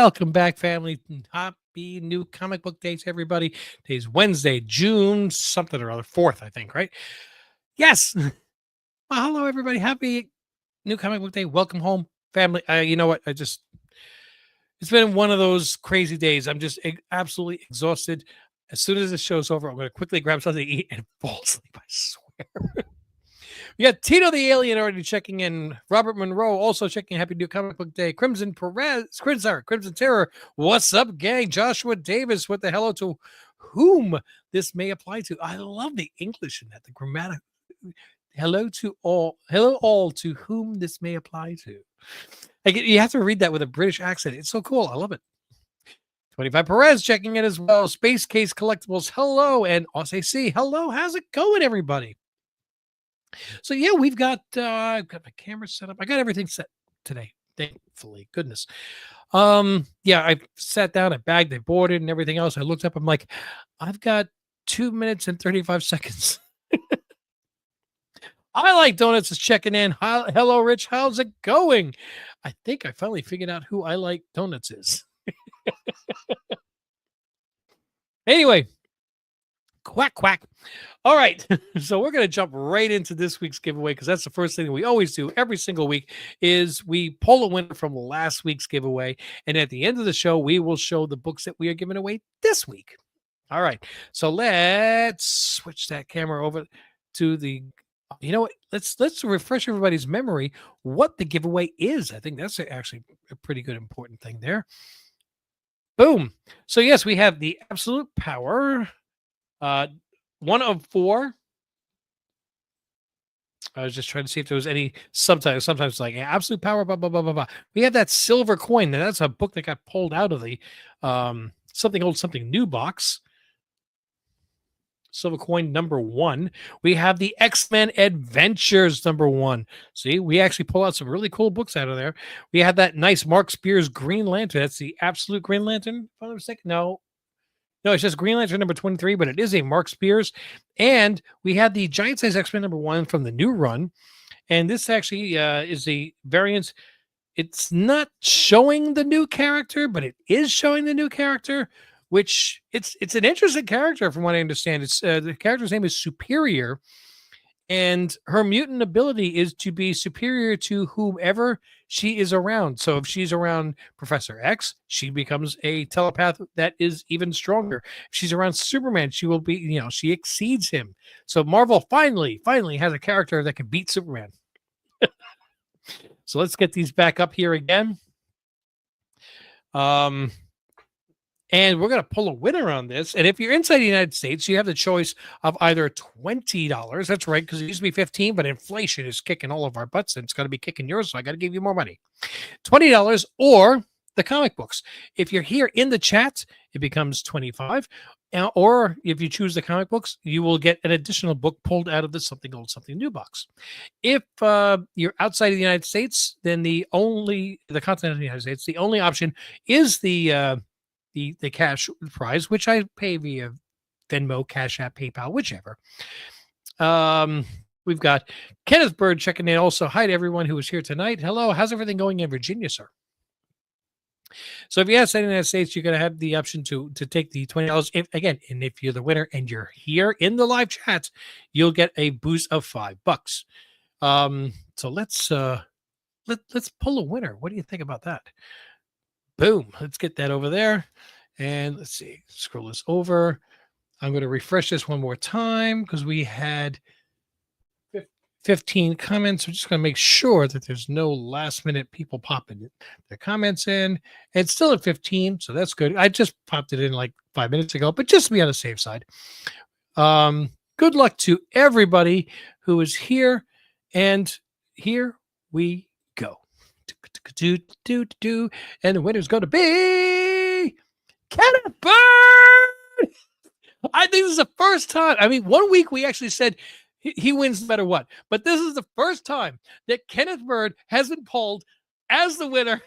Welcome back, family. Happy new comic book day to everybody. Today's Wednesday, June something or other, 4th, I think, right? Yes. Well, hello, everybody. Happy new comic book day. Welcome home, family. You know what? It's been one of those crazy days. I'm just absolutely exhausted. As soon as the show's over, I'm going to quickly grab something to eat and fall asleep, I swear. We got Tito the Alien already checking in. Robert Monroe also checking. Happy New Comic Book Day. Crimson Terror. What's up, gang? Joshua Davis with the hello to whom this may apply to. I love the English in that. The grammatic. Hello all to whom this may apply to. You have to read that with a British accent. It's so cool. I love it. 25 Perez checking in as well. Space Case Collectibles. Hello. And OSAC. Hello. How's it going, everybody? So yeah, I've got my camera set up. I got everything set today, thankfully. Goodness. I sat down, I bagged, I boarded and everything else. I looked up, I'm like, I've got 2 minutes and 35 seconds. I Like Donuts is checking in. Hello, Rich. How's it going? I think I finally figured out who I Like Donuts is. Anyway, quack, quack. All right. So we're going to jump right into this week's giveaway because that's the first thing that we always do every single week is we pull a winner from last week's giveaway. And at the end of the show, we will show the books that we are giving away this week. All right. So let's switch that camera over to the, you know what? Let's refresh everybody's memory what the giveaway is. I think that's actually a pretty good important thing there. Boom. So yes, we have the Absolute Power. 1 of 4. I was just trying to see if there was any subtitles. Sometimes like Absolute Power, blah, blah, blah, blah, blah. We have that Silver Coin. Now, that's a book that got pulled out of the Something Old, Something New box. Silver Coin number 1. We have the X-Men Adventures number 1. See, we actually pull out some really cool books out of there. We have that nice Mark Spears Green Lantern. That's the Absolute Green Lantern, if I'm not mistaken. No, it's just Green Lantern number 23, but it is a Mark Spears. And we had the Giant Size X-Men number 1 from the new run. And this actually is a variant. It's not showing the new character, but it is showing the new character, which it's an interesting character from what I understand. It's the character's name is Superior. And her mutant ability is to be superior to whomever she is around. So if she's around Professor X, she becomes a telepath that is even stronger. If she's around Superman, she will be, she exceeds him. So Marvel finally has a character that can beat Superman. So let's get these back up here again. And we're going to pull a winner on this. And if you're inside the United States, you have the choice of either $20. That's right, because it used to be 15, but inflation is kicking all of our butts, and it's going to be kicking yours, so I got to give you more money. $20 or the comic books. If you're here in the chat, it becomes 25. Or if you choose the comic books, you will get an additional book pulled out of the Something Old, Something New box. If you're outside of the United States, then the continent of the United States, the only option is the cash prize, which I pay via Venmo, Cash App, PayPal, whichever. We've got Kenneth Bird checking in also. Hi to everyone who is here tonight. Hello. How's everything going in Virginia, sir? So if you're outside the United States, you're going to have the option to take the $20. If you're the winner and you're here in the live chat, you'll get a boost of $5. So let's pull a winner. What do you think about that? Boom. Let's get that over there. And let's see. Scroll this over. I'm going to refresh this one more time because we had 15 comments. We're just going to make sure that there's no last minute people popping their comments in. It's still at 15, so that's good. I just popped it in like 5 minutes ago, but just to be on the safe side. Good luck to everybody who is here. And here we go. And the winner's going to be Kenneth Bird. I think this is the first time. I mean, 1 week we actually said he wins no matter what, but this is the first time that Kenneth Bird has been pulled as the winner.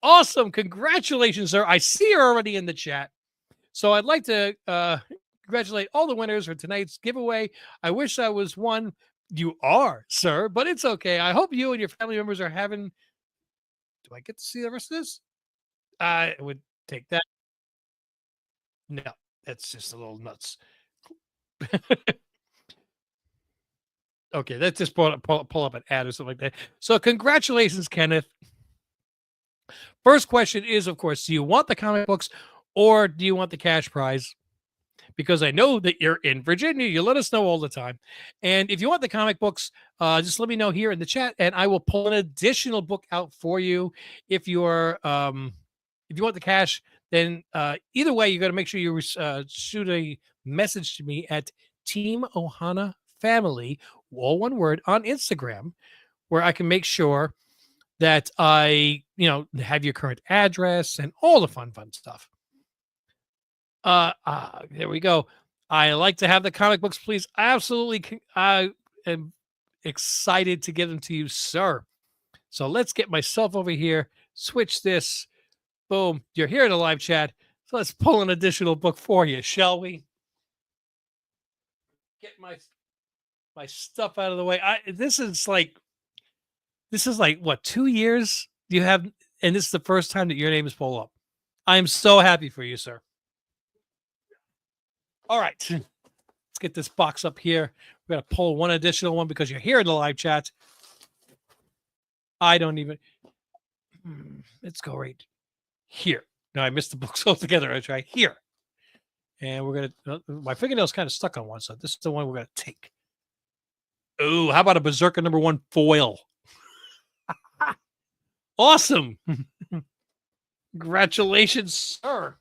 Awesome. Congratulations, sir. I see her already in the chat. So I'd like to congratulate all the winners for tonight's giveaway. I wish I was one. You are, sir, but it's okay. I hope you and your family members are having Do I get to see the rest of this? I would take that. No, that's just a little nuts. Okay, let's just pull up an ad or something like that. So, congratulations, Kenneth. First question is, of course, do you want the comic books or do you want the cash prize? Because I know that you're in Virginia. You let us know all the time. And if you want the comic books, just let me know here in the chat, and I will pull an additional book out for you. If you want the cash, then either way, you got to make sure you shoot a message to me at Team Ohana Family, all one word, on Instagram, where I can make sure that I, have your current address and all the fun stuff. There we go. I like to have the comic books, please. Absolutely. I am excited to give them to you, sir. So let's get myself over here, switch this. Boom. You're here in the live chat. So let's pull an additional book for you, shall we? Get my stuff out of the way. This is like what, 2 years you have, and this is the first time that your name is pulled up. I'm so happy for you, sir. All right. Let's get this box up here. We're going to pull one additional one because you're here in the live chat. I don't even. Let's go right here. No, I missed the books altogether. I try here. And we're going to. My fingernail's kind of stuck on one, so this is the one we're going to take. Oh, how about a Berserker #1 foil? Awesome. Congratulations, sir.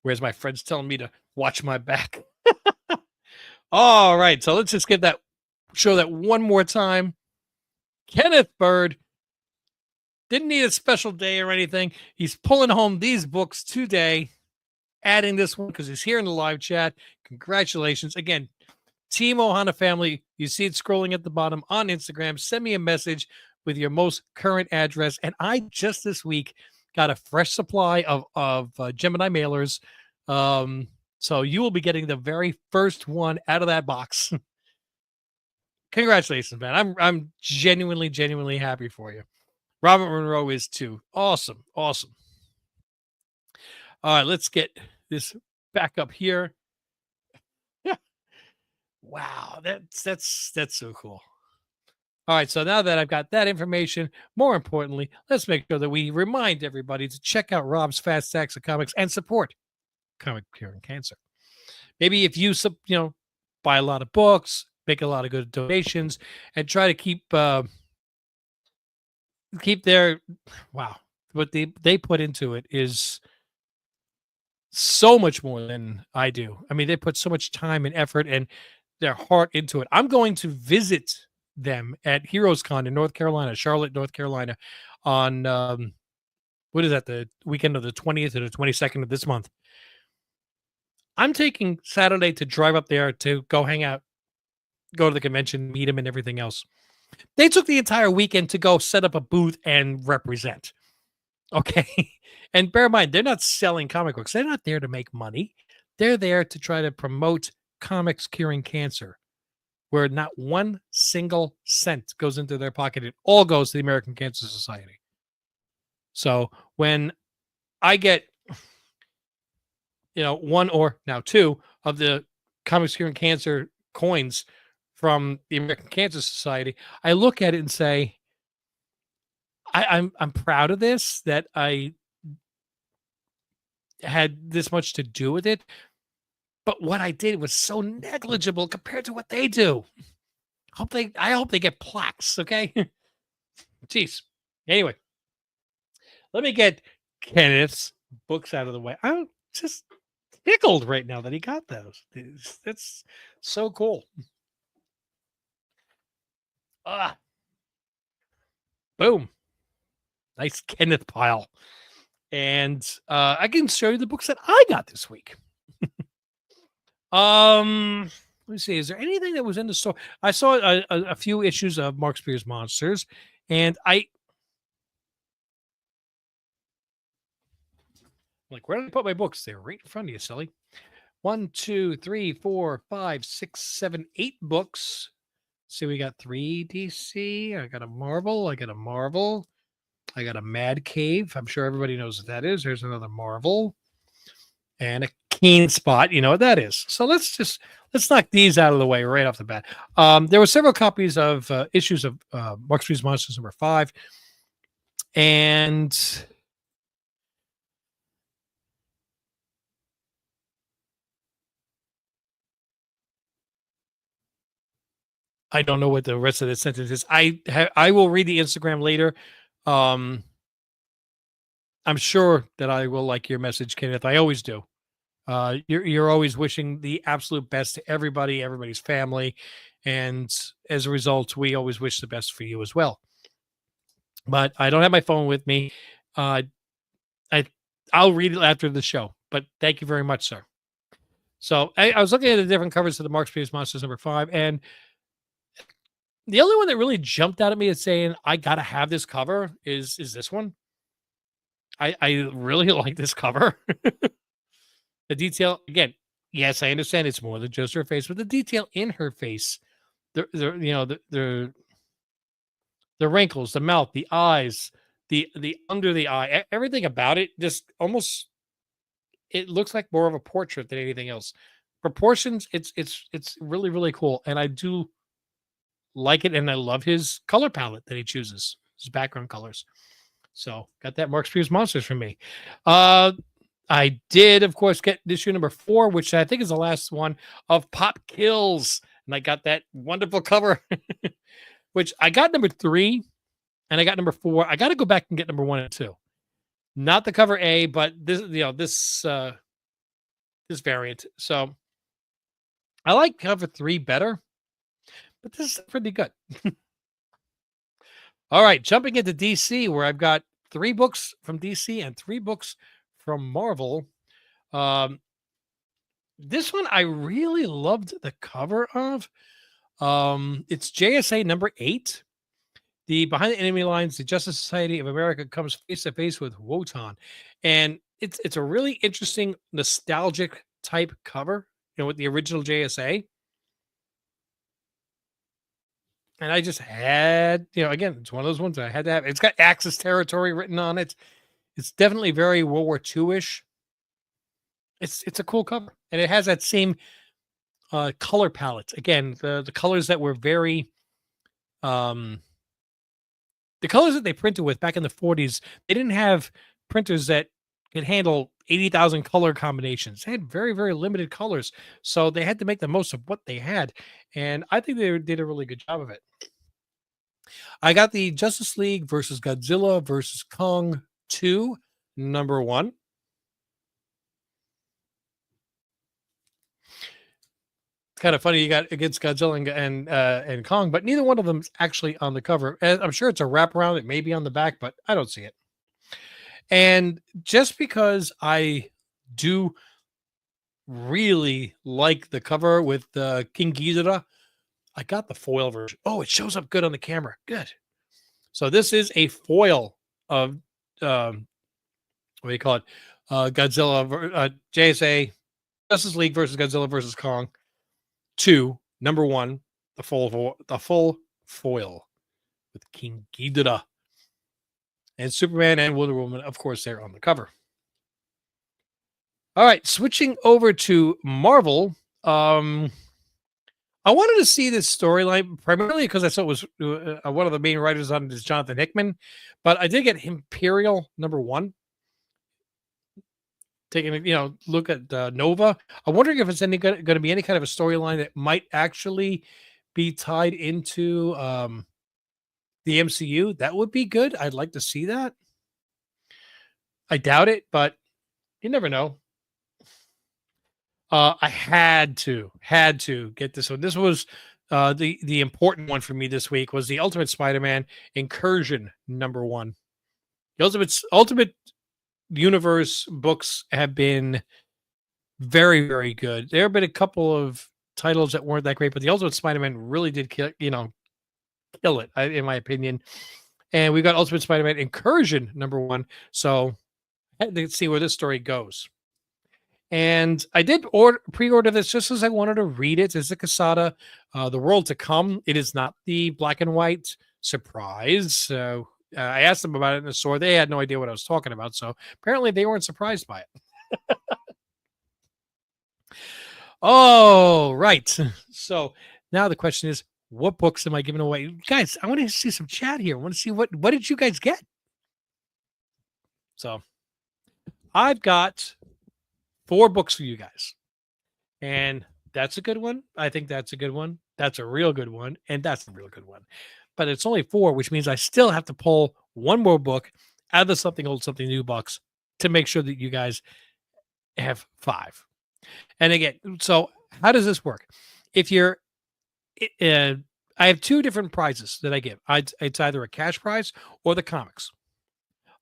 Where's my friends telling me to watch my back? All right, so let's just show that one more time. Kenneth Bird didn't need a special day or anything. He's pulling home these books today, adding this one because he's here in the live chat. Congratulations. Again, Team Ohana Family, you see it scrolling at the bottom on Instagram. Send me a message with your most current address. And I just this week got a fresh supply of Gemini mailers. So you will be getting the very first one out of that box. Congratulations, man. I'm genuinely happy for you. Robert Monroe is too. Awesome. All right, let's get this back up here. Wow, that's so cool. All right, so now that I've got that information, more importantly, let's make sure that we remind everybody to check out Rob's Fast Stacks of Comics and support comic curing cancer. Maybe if you buy a lot of books, make a lot of good donations, and try to keep their what they put into it is so much more than I do. I mean, they put so much time and effort and their heart into it. I'm going to visit them at Heroes Con in North Carolina, Charlotte, North Carolina, on what is that, the weekend of the 20th or the 22nd of this month. I'm taking Saturday to drive up there to go hang out, go to the convention, meet them and everything else. They took the entire weekend to go set up a booth and represent. Okay. And bear in mind, they're not selling comic books. They're not there to make money. They're there to try to promote comics curing cancer, where not one single cent goes into their pocket. It all goes to the American Cancer Society. So when I get, one or now two of the comics curing cancer coins from the American Cancer Society, I look at it and say, I'm proud of this, that I had this much to do with it. But what I did was so negligible compared to what they do. I hope they get plaques, okay? Jeez. Anyway, let me get Kenneth's books out of the way. I'm just tickled right now that he got those. That's so cool. Boom. Nice Kenneth pile. And I can show you the books that I got this week. Let me see. Is there anything that was in the store? I saw a few issues of Mark Spears Monsters, and where did I put my books? They're right in front of you, silly. 1, 2, 3, 4, 5, 6, 7, 8 books See, we got 3 DC. I got a Marvel. I got a Marvel. I got a Mad Cave. I'm sure everybody knows what that is. There's another Marvel and a Keen Spot. You know what that is. So let's knock these out of the way right off the bat. There were several copies of issues of Mark Street's Monsters #5, and I don't know what the rest of the sentence is. I will read the Instagram later. Um, I'm sure that I will like your message, Kenneth. I always do. You're always wishing the absolute best to everybody, everybody's family, and as a result, we always wish the best for you as well. But I don't have my phone with me. Uh, I I'll read it after the show. But thank you very much, sir. So I was looking at the different covers of the Mark Spears Monsters #5, and the only one that really jumped out at me as saying I gotta have this cover is this one. I really like this cover. The detail again, yes, I understand it's more than just her face, but the detail in her face, the wrinkles, the mouth, the eyes, the under the eye, everything about it just almost it looks like more of a portrait than anything else. Proportions, it's really really cool, and I do like it, and I love his color palette that he chooses, his background colors. So got that Mark Spears Monsters from me. I did, of course, get issue #4, which I think is the last one of Pop Kills, and I got that wonderful cover, which I got #3, and I got #4. I got to go back and get #1 and 2. Not the cover A, but this variant. So I like cover 3 better, but this is pretty good. All right, jumping into DC, where I've got 3 books from DC and 3 books from Marvel. Um, this one I really loved the cover of. It's JSA #8. The Behind the Enemy Lines, the Justice Society of America comes face to face with Wotan, and it's a really interesting nostalgic type cover, with the original JSA. And I just had, again, it's one of those ones I had to have. It's got Axis territory written on it. It's definitely very World War II-ish. It's a cool cover, and it has that same color palette. Again, the colors that were very um the colors that they printed with back in the 40s, they didn't have printers that could handle 80,000 color combinations. They had very, very limited colors. So they had to make the most of what they had. And I think they did a really good job of it. I got the Justice League versus Godzilla versus Kong 2, #1. It's kind of funny you got against Godzilla and Kong, but neither one of them's actually on the cover. And I'm sure it's a wraparound. It may be on the back, but I don't see it. And just because I do really like the cover with King Ghidorah, I got the foil version. Oh, it shows up good on the camera. Good. So this is a foil of what do you call it? Godzilla, JSA, Justice League versus Godzilla versus Kong 2, #1, the full foil with King Ghidorah. And Superman and Wonder Woman, of course, they're on the cover. All right, switching over to Marvel. I wanted to see this storyline primarily because I saw it was one of the main writers on it is Jonathan Hickman, but I did get Imperial #1. Taking a look at Nova. I'm wondering if it's going to be any kind of a storyline that might actually be tied into the MCU. That would be good. I'd like to see that. I doubt it, but you never know. I had to get this one. This was the important one for me this week was the Ultimate Spider-Man Incursion #1. The Ultimate Universe books have been very, very good. There have been a couple of titles that weren't that great, but the Ultimate Spider-Man really did kill it, in my opinion. And we got Ultimate Spider-Man Incursion #1. So let's see where this story goes. And I did pre-order this just as I wanted to read it. It's the Casada, The World to Come. It is not the black and white surprise. So I asked them about it in the store. They had no idea what I was talking about. So apparently they weren't surprised by it. Oh, right. So now the question is, what books am I giving away? Guys, I want to see some chat here. I want to see what did you guys get? So I've got 4 books for you guys. And that's a good one. I think that's a good one. That's a real good one. And that's a real good one. But it's only 4, which means I still have to pull one more book out of the Something Old, Something New box to make sure that you guys have 5. And again, so how does this work? If you're, I have 2 different prizes that I give. It's either a cash prize or the comics.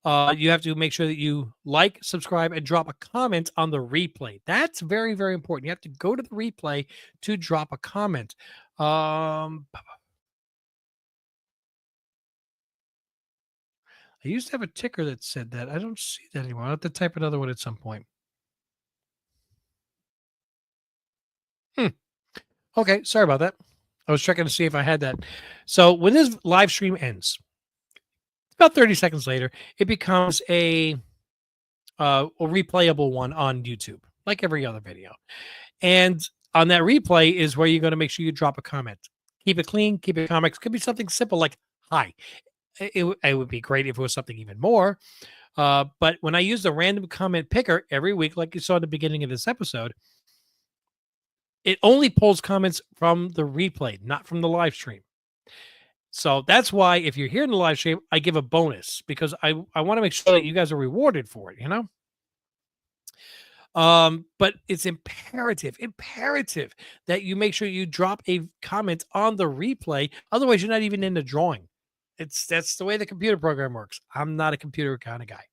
You have to make sure that you like, subscribe, and drop a comment on the replay. That's very, very important. You have to go to the replay to drop a comment. I used to have a ticker that said that. I don't see that anymore. I'll have to type another one at some point. Okay, sorry about that. I was checking to see if I had that. So when this live stream ends, about 30 seconds later, it becomes a replayable one on YouTube, like every other video. And on that replay is where you're going to make sure you drop a comment. Keep it clean, keep it comics. Could be something simple like hi. It would be great if it was something even more. But when I use the random comment picker every week, like you saw at the beginning of this episode, it only pulls comments from the replay, not from the live stream. So that's why if you're here in the live stream, I give a bonus because I want to make sure that you guys are rewarded for it, you know? But it's imperative that you make sure you drop a comment on the replay. Otherwise, you're not even in the drawing. That's the way the computer program works. I'm not a computer kind of guy.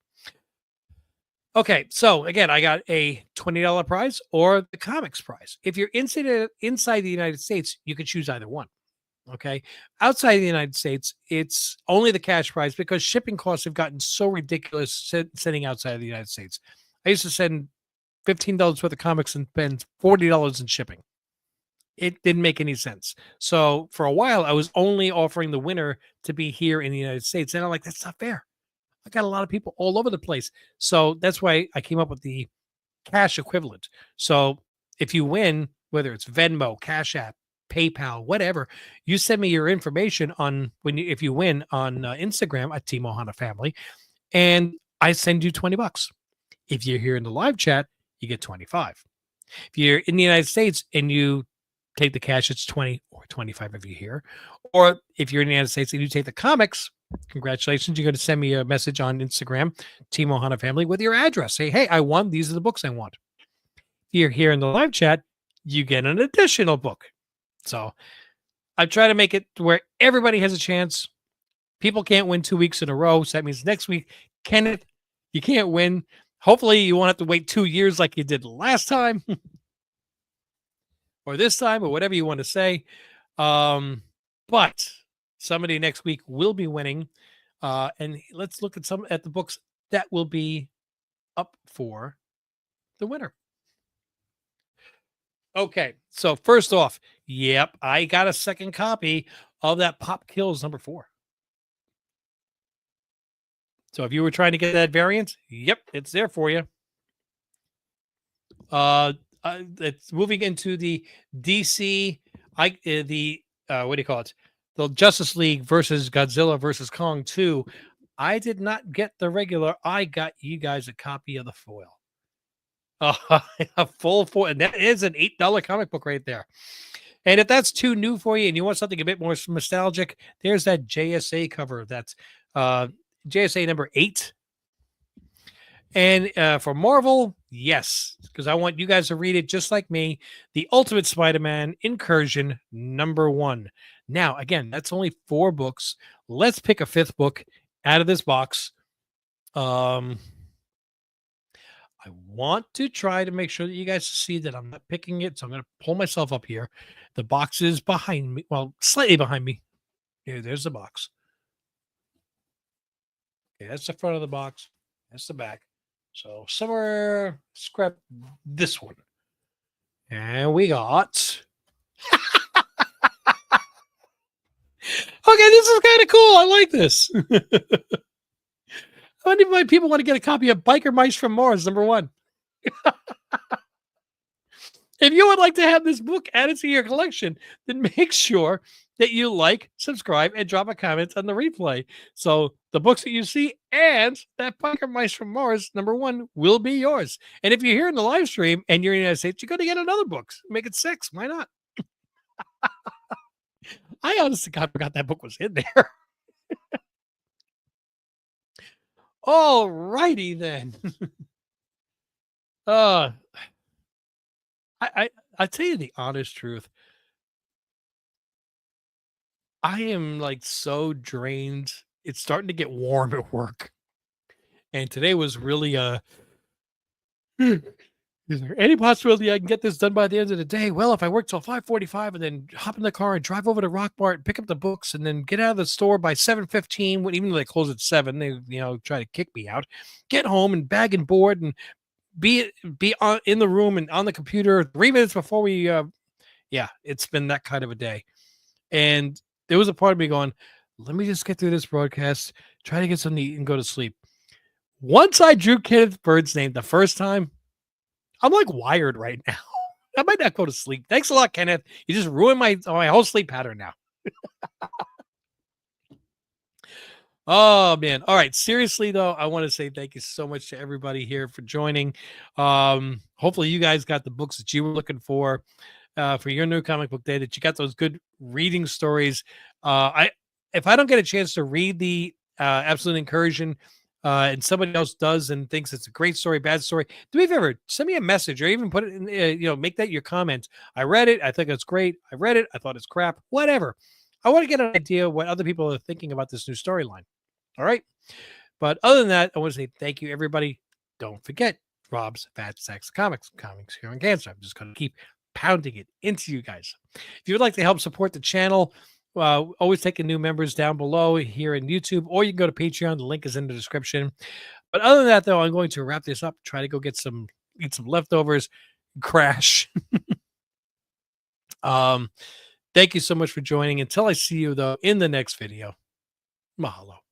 Okay, so again, I got a $20 prize or the comics prize. If you're inside the United States, you can choose either one. Okay. Outside the United States, it's only the cash prize because shipping costs have gotten so ridiculous sending outside of the United States. I used to send $15 worth of comics and spend $40 in shipping. It didn't make any sense. So for a while, I was only offering the winner to be here in the United States. And I'm like, that's not fair. I got a lot of people all over the place. So that's why I came up with the cash equivalent. So if you win, whether it's Venmo, Cash App, PayPal, whatever, you send me your information on if you win on Instagram at Team Ohana Family, and I send you $20. If you're here in the live chat, you get 25. If you're in the United States and you take the cash, it's 20 or 25 if you're here. Or if you're in the United States and you take the comics, congratulations. You're going to send me a message on Instagram, Team Ohana Family, with your address. Say, hey, I won. These are the books I want. If you're here in the live chat, you get an additional book. So I try to make it where everybody has a chance. People can't win 2 weeks in a row. So that means next week, Kenneth, you can't win. Hopefully you won't have to wait 2 years like you did last time or this time or whatever you want to say. But somebody next week will be winning. And let's look at the books that will be up for the winner. Okay, so first off, yep, I got a second copy of that Pop Kills #4. So if you were trying to get that variant, yep, it's there for you. It's moving into the DC, what do you call it? The Justice League versus Godzilla versus Kong 2. I did not get the regular. I got you guys a copy of the foil. A full foil. And that is an $8 comic book right there. And if that's too new for you and you want something a bit more nostalgic, there's that JSA cover. That's JSA number 8. And for Marvel, yes, because I want you guys to read it just like me. The Ultimate Spider-Man Incursion #1. Now, again, that's only 4 books. Let's pick a 5th book out of this box. I want to try to make sure that you guys see that I'm not picking it. So I'm going to pull myself up here. The box is behind me. Well, slightly behind me. Here, there's the box. Okay, that's the front of the box. That's the back. So somewhere scrap this one. And we got. Okay, this is kind of cool. I like this. How many of my people want to get a copy of Biker Mice from Mars, #1? If you would like to have this book added to your collection, then make sure that you like, subscribe, and drop a comment on the replay. So the books that you see and that Biker Mice from Mars, #1, will be yours. And if you're here in the live stream and you're in the United States, you're going to get another book. Make it 6. Why not? I honestly God forgot that book was in there. All righty then. uh I, I I tell you the honest truth. I am like so drained. It's starting to get warm at work. And today was really "Hmm, is there any possibility I can get this done by the end of the day? Well, if I work till 5:45 and then hop in the car and drive over to Rock Mart and pick up the books and then get out of the store by 7:15, when even though they close at 7, they try to kick me out. Get home and bag and board and be on in the room and on the computer 3 minutes before we yeah, it's been that kind of a day. And there was a part of me going, let me just get through this broadcast, try to get something to eat and go to sleep. Once I drew Kenneth Bird's name the first time, I'm like wired right now. I might not go to sleep. Thanks a lot, Kenneth. You just ruined my whole sleep pattern now. Oh man. All right. Seriously though, I want to say thank you so much to everybody here for joining. Hopefully you guys got the books that you were looking for your new comic book day, that you got those good reading stories. I If I don't get a chance to read the Absolute Incursion, and somebody else does and thinks it's a great story, bad story, do me a favor, send me a message or even put it in, make that your comment. I read it. I think it's great. I read it. I thought it's crap. Whatever. I want to get an idea what other people are thinking about this new storyline. All right. But other than that, I want to say thank you, everybody. Don't forget Rob's Fat Sex Comics, Comics Curing Cancer. I'm just going to keep pounding it into you guys. If you would like to help support the channel, always taking new members down below here in YouTube, or you can go to Patreon. The link is in the description. But other than that, though, I'm going to wrap this up, try to go eat some leftovers, crash. Thank you so much for joining. Until I see you, though, in the next video, mahalo.